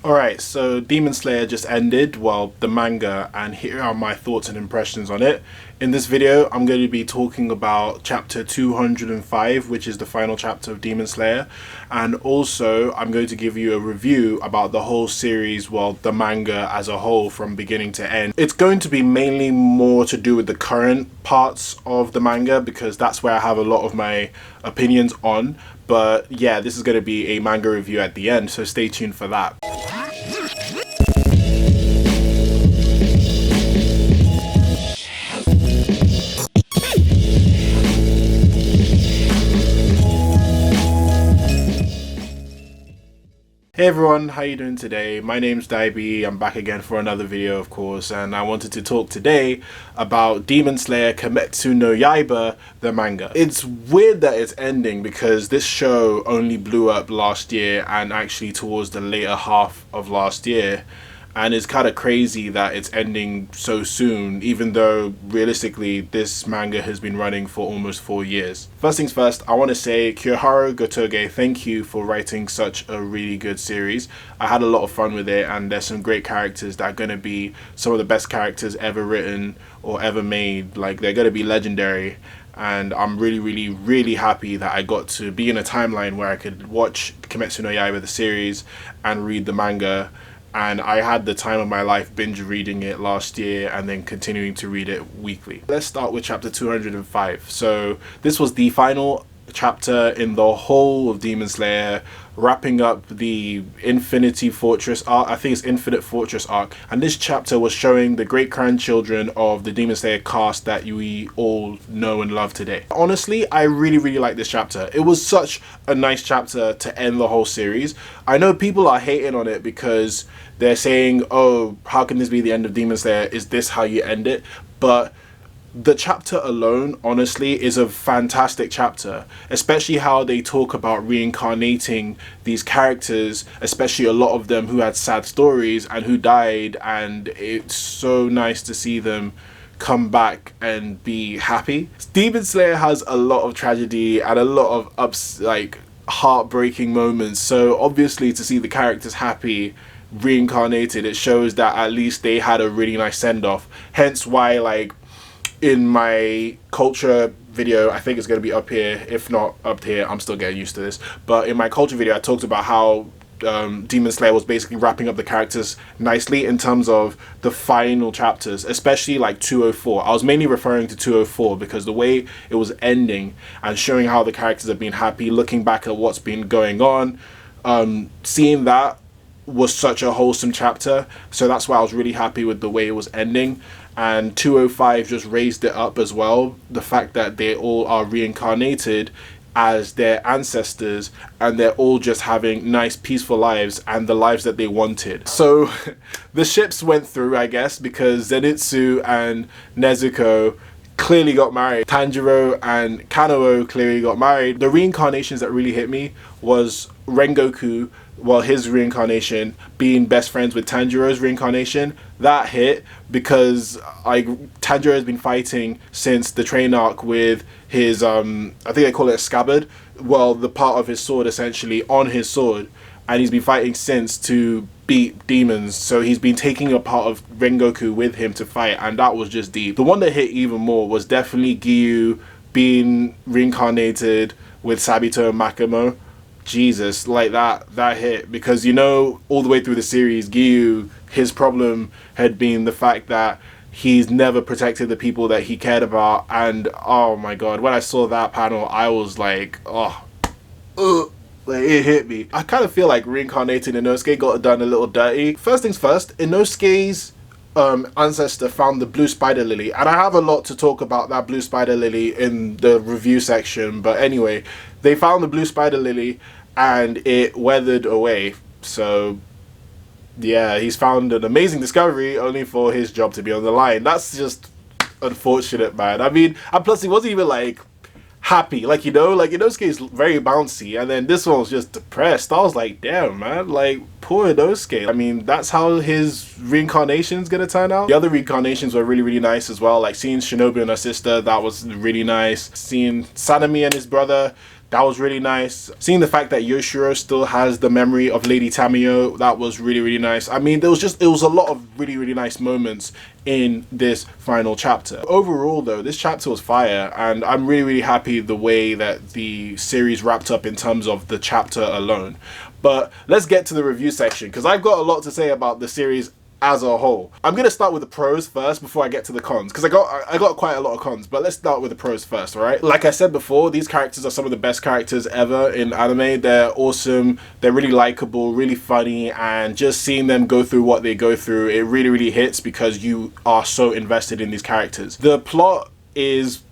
Alright, so Demon Slayer just ended, well, the manga, and here are my thoughts and impressions on it. In this video, I'm going to be talking about chapter 205, which is the final chapter of Demon Slayer, and also I'm going to give you a review about the whole series, well, the manga as a whole from beginning to end. It's going to be mainly more to do with the current parts of the manga because that's where I have a lot of my opinions on, but yeah, this is going to be a manga review at the end, so stay tuned for that. Hey everyone, how you doing today? My name's Yaiba. I'm back again for another video, of course, and I wanted to talk today about Demon Slayer Kimetsu no Yaiba, the manga. It's weird that it's ending because this show only blew up last year and actually towards the later half of last year. And it's kind of crazy that it's ending so soon, even though realistically this manga has been running for almost 4 years. First things first, I want to say Kyoharu Gotoge, thank you for writing such a really good series. I had a lot of fun with it, and there's some great characters that are going to be some of the best characters ever written or ever made. Like, they're going to be legendary. And I'm really happy that I got to be in a timeline where I could watch Kimetsu no Yaiba the series and read the manga. And I had the time of my life binge reading it last year and then continuing to read it weekly. Let's start with chapter 205. So this was the final chapter in the whole of Demon Slayer, wrapping up the Infinity Fortress arc. I think it's Infinite Fortress arc. And this chapter was showing the great grandchildren of the Demon Slayer cast that we all know and love today. Honestly, I really like this chapter. It was such a nice chapter to end the whole series. I know people are hating on it because they're saying, oh, how can this be the end of Demon Slayer? Is this how you end it? But the chapter alone, honestly, is a fantastic chapter, especially how they talk about reincarnating these characters, especially a lot of them who had sad stories and who died, and it's so nice to see them come back and be happy. Demon Slayer has a lot of tragedy and a lot of heartbreaking moments, so obviously to see the characters happy, reincarnated, it shows that at least they had a really nice send-off. Hence why, like, in my culture video, I think it's going to be up here, if not up here, I'm still getting used to this, but in my culture video I talked about how Demon Slayer was basically wrapping up the characters nicely in terms of the final chapters, especially like 204. I was mainly referring to 204 because the way it was ending and showing how the characters have been happy, looking back at what's been going on, seeing that was such a wholesome chapter, so that's why I was really happy with the way it was ending. And 205 just raised it up as well, the fact that they all are reincarnated as their ancestors and they're all just having nice peaceful lives and the lives that they wanted. So the ships went through, I guess, because Zenitsu and Nezuko clearly got married. Tanjiro and Kanao clearly got married. The reincarnations that really hit me was Rengoku, well, his reincarnation being best friends with Tanjiro's reincarnation. That hit because Tanjiro has been fighting since the train arc with his I think they call it a scabbard, well, the part of his sword essentially on his sword, and he's been fighting since to beat demons. So he's been taking a part of Rengoku with him to fight, and that was just deep. The one that hit even more was definitely Giyu being reincarnated with Sabito and Makamo. Jesus, like that hit, because you know, all the way through the series, Giyu, his problem had been the fact that he's never protected the people that he cared about, and oh my god, when I saw that panel, I was like, like, it hit me. I kind of feel like reincarnating Inosuke got done a little dirty. First things first, Inosuke's ancestor found the blue spider lily, and I have a lot to talk about that blue spider lily in the review section, but anyway, they found the blue spider lily and it weathered away. So yeah, he's found an amazing discovery only for his job to be on the line. That's just unfortunate, man. I mean, and plus he wasn't even like happy, like, you know, like Inosuke is very bouncy, and then this one was just depressed. I was like, damn, man, like, poor Inosuke. I mean, that's how his reincarnation's gonna turn out. The other reincarnations were really nice as well, like seeing Shinobu and her sister, that was really nice. Seeing Sanemi and his brother, That was really nice. Seeing the fact that Yoshiro still has the memory of Lady Tamiyo, that was really, really nice. I mean, it was a lot of really, really nice moments in this final chapter. Overall though, this chapter was fire, and I'm really, really happy the way that the series wrapped up in terms of the chapter alone. But let's get to the review section, because I've got a lot to say about the series as a whole. I'm gonna start with the pros first before I get to the cons, because I got quite a lot of cons, but let's start with the pros first, alright? Like I said before, these characters are some of the best characters ever in anime. They're awesome, they're really likable, really funny, and just seeing them go through what they go through, it really, really hits because you are so invested in these characters. The plot is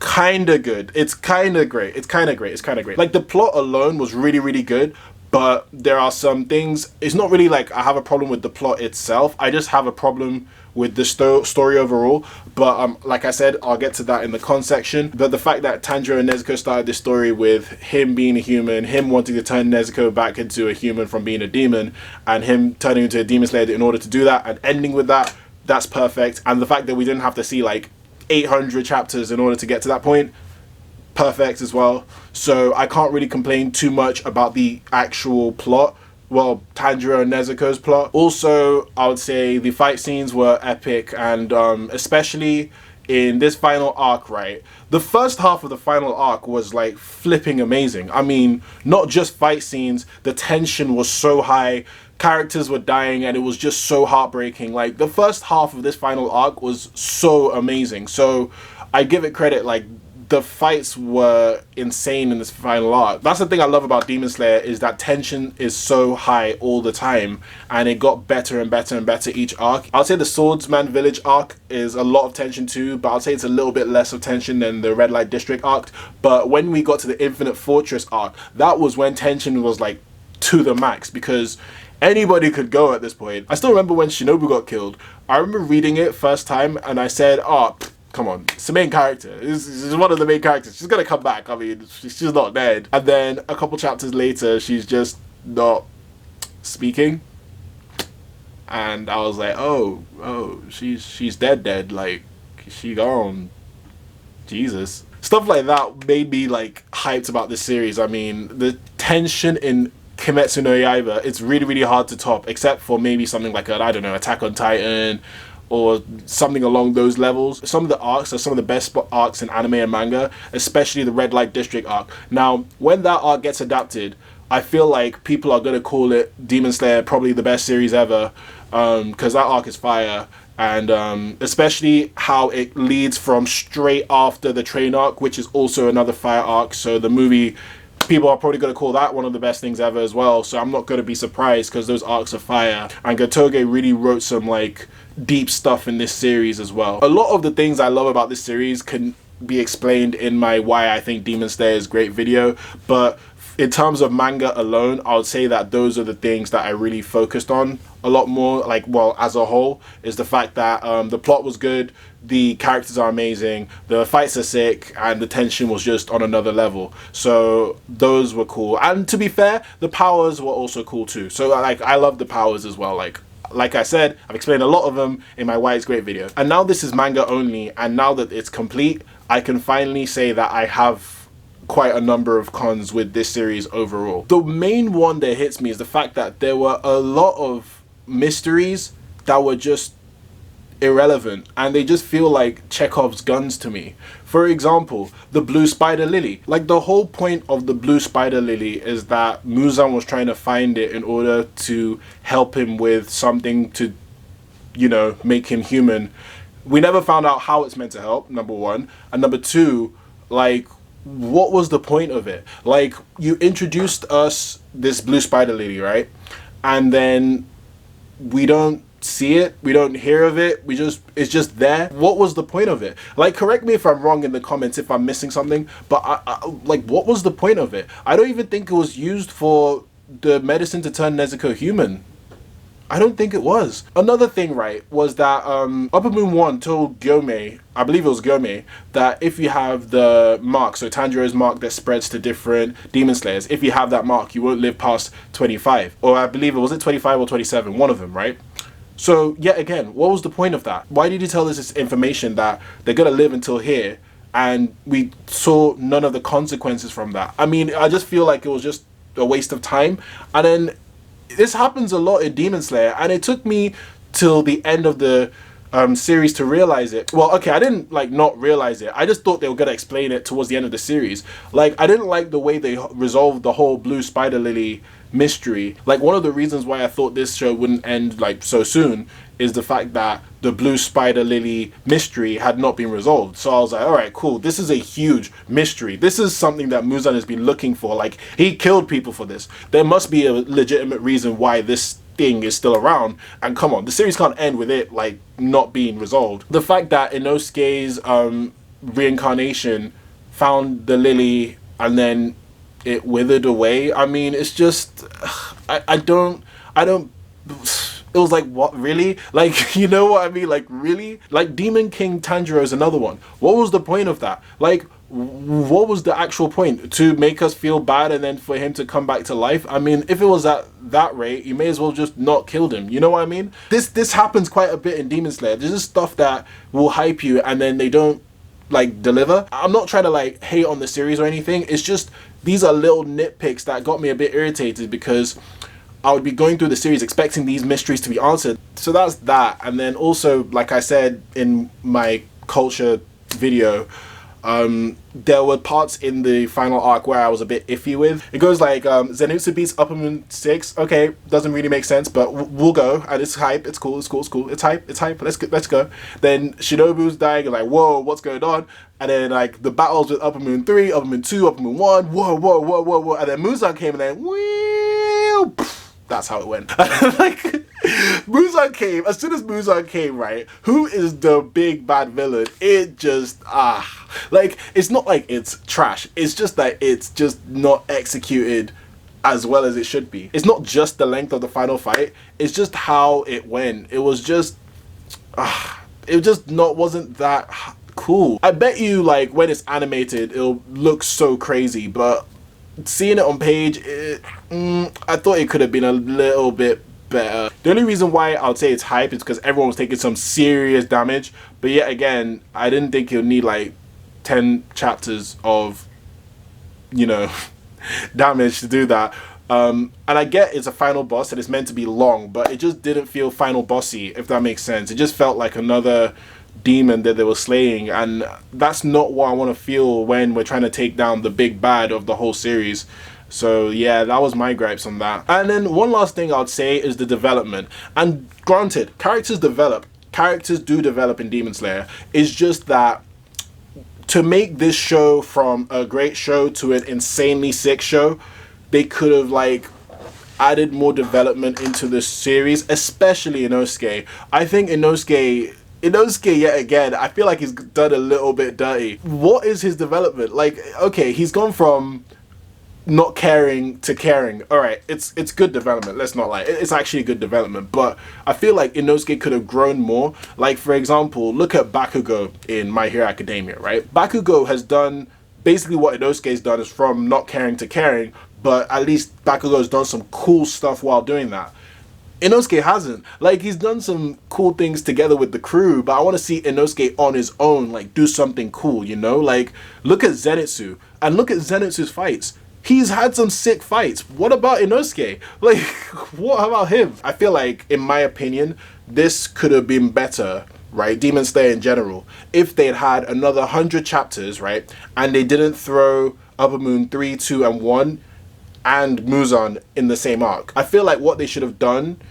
kinda good. It's kinda great. It's kinda great. Like, the plot alone was really, really good, but there are some things, it's not really like I have a problem with the plot itself, I just have a problem with the story overall. But like I said, I'll get to that in the con section. But the fact that Tanjiro and Nezuko started this story with him being a human, him wanting to turn Nezuko back into a human from being a demon, and him turning into a demon slayer in order to do that, and ending with that, that's perfect. And the fact that we didn't have to see like 800 chapters in order to get to that point, perfect as well. So I can't really complain too much about the actual plot. Well, Tanjiro and Nezuko's plot. Also, I would say the fight scenes were epic, and especially in this final arc, right? The first half of the final arc was like flipping amazing. I mean, not just fight scenes, the tension was so high, characters were dying, and it was just so heartbreaking. Like, the first half of this final arc was so amazing. So I give it credit, like, the fights were insane in this final arc. That's the thing I love about Demon Slayer, is that tension is so high all the time, and it got better and better and better each arc. I'll say the Swordsman Village arc is a lot of tension too, but I'll say it's a little bit less of tension than the Red Light District arc. But when we got to the Infinite Fortress arc, that was when tension was like to the max, because anybody could go at this point. I still remember when Shinobu got killed. I remember reading it first time and I said, oh, come on, it's the main character. This is one of the main characters. She's gonna come back. I mean, she's not dead. And then a couple chapters later, she's just not speaking. And I was like, oh, she's dead. Like, she gone. Jesus. Stuff like that made me like hyped about this series. I mean, the tension in Kimetsu no Yaiba, it's really, really hard to top, except for maybe something like I don't know, Attack on Titan, or something along those levels. Some of the arcs are some of the best arcs in anime and manga, especially the Red Light District arc. Now, when that arc gets adapted, I feel like people are going to call it Demon Slayer probably the best series ever, because that arc is fire. And especially how it leads from straight after the train arc, which is also another fire arc. So the movie, people are probably going to call that one of the best things ever as well. So I'm not going to be surprised, because those arcs are fire. And Gotoge really wrote some like deep stuff in this series as well. A lot of the things I love about this series can be explained in my why I think Demon Slayer is great video, but in terms of manga alone, I would say that those are the things that I really focused on a lot more, like, well, as a whole, is the fact that the plot was good, the characters are amazing, the fights are sick, and the tension was just on another level. So those were cool. And to be fair, the powers were also cool too. So like, I love the powers as well. Like I said, I've explained a lot of them in my Why It's Great video. And now this is manga only, and now that it's complete, I can finally say that I have quite a number of cons with this series overall. The main one that hits me is the fact that there were a lot of mysteries that were just irrelevant, and they just feel like Chekhov's guns to me. For example, the blue spider lily. Like, the whole point of the blue spider lily is that Muzan was trying to find it in order to help him with something to, you know, make him human. We never found out how it's meant to help, number one. And number two, like, what was the point of it? Like, you introduced us this blue spider lily, right? And then we don't see it, we don't hear of it, it's just there. What was the point of it? Like, correct me if I'm wrong in the comments if I'm missing something, but I like, what was the point of it? I don't even think it was used for the medicine to turn Nezuko human. I don't think it was. Another thing, right, was that Upper Moon 1 told Gyomei, I believe it was Gyomei, that if you have the mark, so Tanjiro's mark that spreads to different demon slayers, if you have that mark, you won't live past 25. Or I believe it was 25 or 27, one of them, right? So yet again, what was the point of that? Why did you tell us this information that they're gonna live until here, and we saw none of the consequences from that. I mean, I just feel like it was just a waste of time. And then this happens a lot in Demon Slayer, and it took me till the end of the series to realize it. Well, okay, I didn't like not realize it. I just thought they were gonna explain it towards the end of the series. Like, I didn't like the way they resolved the whole Blue Spider Lily mystery. Like, one of the reasons why I thought this show wouldn't end like so soon is the fact that the Blue Spider Lily mystery had not been resolved. So I was like, all right, cool. This is a huge mystery. This is something that Muzan has been looking for. Like, he killed people for this. There must be a legitimate reason why this thing is still around. And come on, the series can't end with it like not being resolved. The fact that Inosuke's reincarnation found the lily and then it withered away. I mean, it's just I don't it was like, what, really? Like, you know what I mean? Like, really? Like, Demon King Tanjiro is another one. What was the point of that? Like, what was the actual point? To make us feel bad and then for him to come back to life? I mean, if it was at that rate, you may as well just not killed him. You know what I mean? This happens quite a bit in Demon Slayer. There's just stuff that will hype you and then they don't like deliver. I'm not trying to like hate on the series or anything. It's just these are little nitpicks that got me a bit irritated because I would be going through the series expecting these mysteries to be answered. So that's that. And then also, like I said in my culture video, there were parts in the final arc where I was a bit iffy with. It goes like, Zenitsu beats Upper Moon 6. Okay, doesn't really make sense, but we'll go. And it's hype. It's cool. It's cool. It's cool. It's hype. It's hype. Let's go. Then Shinobu's dying. And like, whoa, what's going on? And then like the battles with Upper Moon 3, Upper Moon 2, Upper Moon 1. Whoa, whoa, whoa, whoa, whoa. And then Muzan came and then, wheel. That's how it went. Like, Muzan came. As soon as Muzan came, right, who is the big bad villain? It just, like, it's not like it's trash. It's just that it's just not executed as well as it should be. It's not just the length of the final fight. It's just how it went. It was just, it just wasn't that cool. I bet you, like, when it's animated, it'll look so crazy, but seeing it on page, I thought it could have been a little bit better. The only reason why I would say it's hype is because everyone was taking some serious damage, but yet again, I didn't think it would need like 10 chapters of, you know, damage to do that. And I get it's a final boss and it's meant to be long, but it just didn't feel final bossy, if that makes sense. It just felt like another demon that they were slaying, and that's not what I want to feel when we're trying to take down the big bad of the whole series. So yeah, that was my gripes on that. And then one last thing I'd say is the development. And granted, characters do develop in Demon Slayer. It's just that to make this show from a great show to an insanely sick show, they could have like added more development into the series, especially Inosuke. I think Inosuke yet again, I feel like he's done a little bit dirty. What is his development? Like, okay, he's gone from not caring to caring. All right, it's good development. Let's not lie. It's actually good development. But I feel like Inosuke could have grown more. Like, for example, look at Bakugo in My Hero Academia, right? Bakugo has done basically what Inosuke's done, is from not caring to caring, but at least Bakugo's done some cool stuff while doing that. Inosuke hasn't. Like, he's done some cool things together with the crew, but I want to see Inosuke on his own, like, do something cool, you know? Like, look at Zenitsu, and look at Zenitsu's fights. He's had some sick fights. What about Inosuke? Like, what about him? I feel like, in my opinion, this could have been better, right? Demon Slayer in general, if they had another 100 chapters, right? And they didn't throw Upper Moon 3, 2, and 1 and Muzan in the same arc. I feel like what they should have done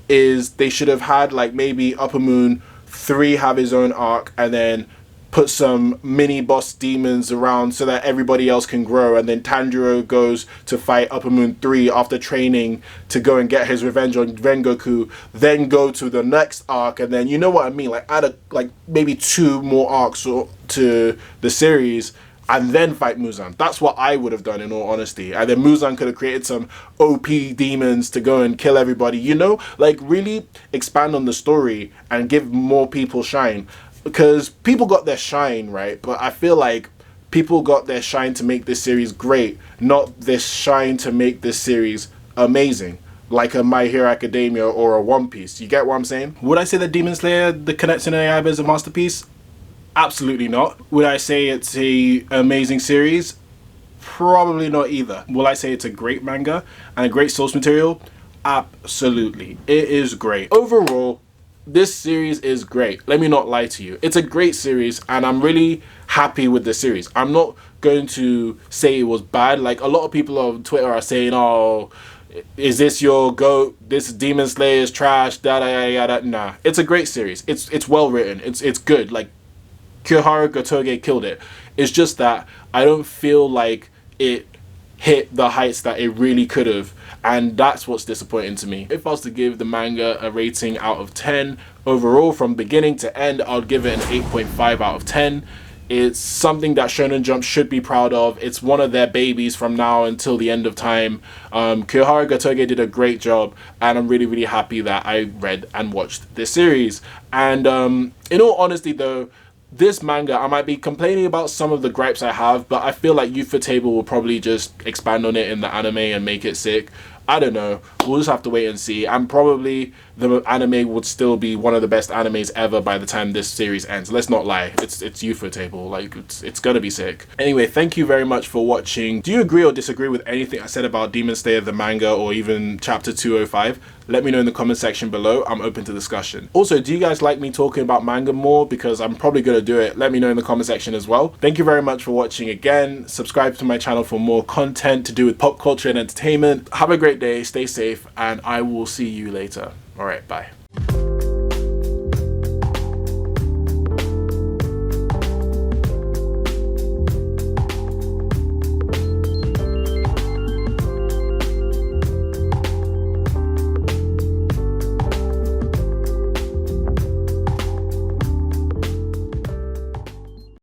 is they should have had like maybe Upper Moon 3 have his own arc and then put some mini boss demons around so that everybody else can grow, and then Tanjiro goes to fight Upper Moon 3 after training to go and get his revenge on Rengoku, then go to the next arc, and then, you know what I mean, like add like maybe 2 more arcs to the series and then fight Muzan. That's what I would have done, in all honesty. And then Muzan could have created some OP demons to go and kill everybody, you know? Like, really expand on the story and give more people shine. Because people got their shine, right? But I feel like people got their shine to make this series great, not this shine to make this series amazing, like a My Hero Academia or a One Piece. You get what I'm saying? Would I say that Demon Slayer, the Kimetsu no Yaiba, is a masterpiece? Absolutely not. Would I say it's a amazing series? Probably not either. Will I say it's a great manga and a great source material? Absolutely. It is great. Overall, this series is great. Let me not lie to you. It's a great series and I'm really happy with the series. I'm not going to say it was bad. Like a lot of people on Twitter are saying, oh, is this your GOAT? This Demon Slayer is trash, da da da da. Nah, it's a great series. It's well written. It's good. Like Kyohara Gotoge killed it. It's just that I don't feel like it hit the heights that it really could have, and that's what's disappointing to me. If I was to give the manga a rating out of 10 overall from beginning to end, I'll give it an 8.5 out of 10. It's something that Shonen Jump should be proud of. It's one of their babies from now until the end of time. Kyohara Gotoge did a great job, and I'm really, really happy that I read and watched this series. And in all honesty though, this manga, I might be complaining about some of the gripes I have, but I feel like Ufotable will probably just expand on it in the anime and make it sick. I don't know. We'll just have to wait and see. And probably the anime would still be one of the best animes ever by the time this series ends. Let's not lie. It's Ufotable. Like, it's gonna be sick. Anyway, thank you very much for watching. Do you agree or disagree with anything I said about Demon Slayer the manga or even chapter 205? Let me know in the comment section below. I'm open to discussion. Also, do you guys like me talking about manga more? Because I'm probably gonna do it. Let me know in the comment section as well. Thank you very much for watching again. Subscribe to my channel for more content to do with pop culture and entertainment. Have a great day, stay safe, and I will see you later. All right, bye.